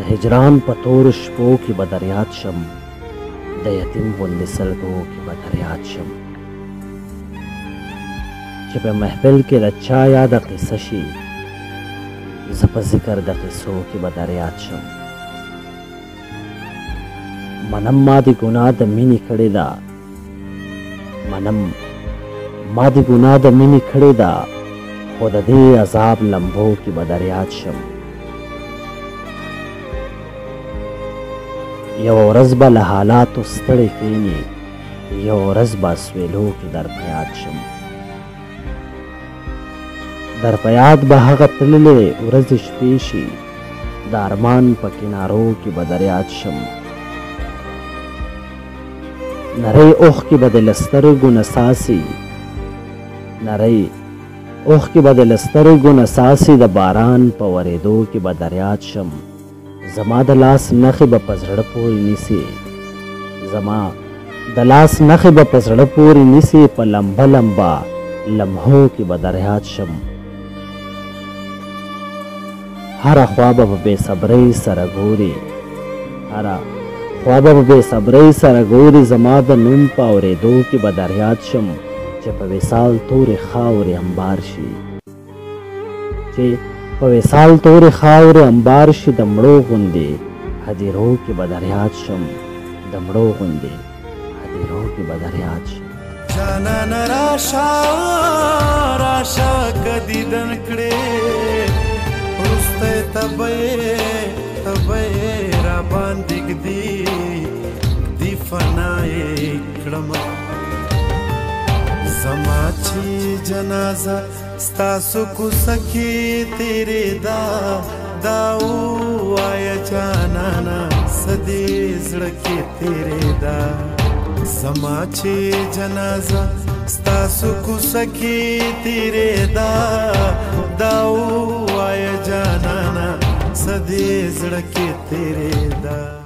هجران په تور شپو کې به در یاد شم د یتیم غوندې سلګو کې به در یاد شم چې په محفل کې د چا یاده قصه شي زه په ذکر د قصو کې به در یاد شم منم ما د ګناه د مینې کړې ده منم ما د ګناه د مینې کړې ده خو د دې عذاب لمبو کې به در یاد شم یو ورځ به له حالاتو ستړی کېني یو ورځ به سویلو کې در په یاد شم در په یاد به هغه تللې ورځې شپې شي د ارمان په کنارو کې به در یاد شم نری اوښکې به د له سترګو نه څاڅي نری اوښکې به د له سترګو نه څاڅي د باران په ورېدو کې به در یاد شم زما د لاس نښې به په زړه پورې نیسي زما د لاس نښې به په زړه پورې نیسي په لمبه لمبه لمحو کې به در یاد شم هره خوا به په بې صبرۍ سره ګوري هره خوا به په بې صبرۍ سره ګوري زما د نوم په اورېدو کې به در یاد شم چې په وصال تورې خاورې انبار شي چې په وصال تورې خاورې انبار شي د مړو غوندې هدیرو کې به در یاد شم د مړو غوندې هدیرو کې به در یاد شم جانان راشه راشه که دیدن کړې وروسته تبه را باندې ږدي فنا یې کړمه زما چې جنازه ستاسو کوڅه کې تیرې دا ووایه جانانه څه دې زړه کې تیرې ده زما چې جنازه ستاسو کوڅه کې تیرې دا ووایه جانانه څه دې زړه کې تیرې ده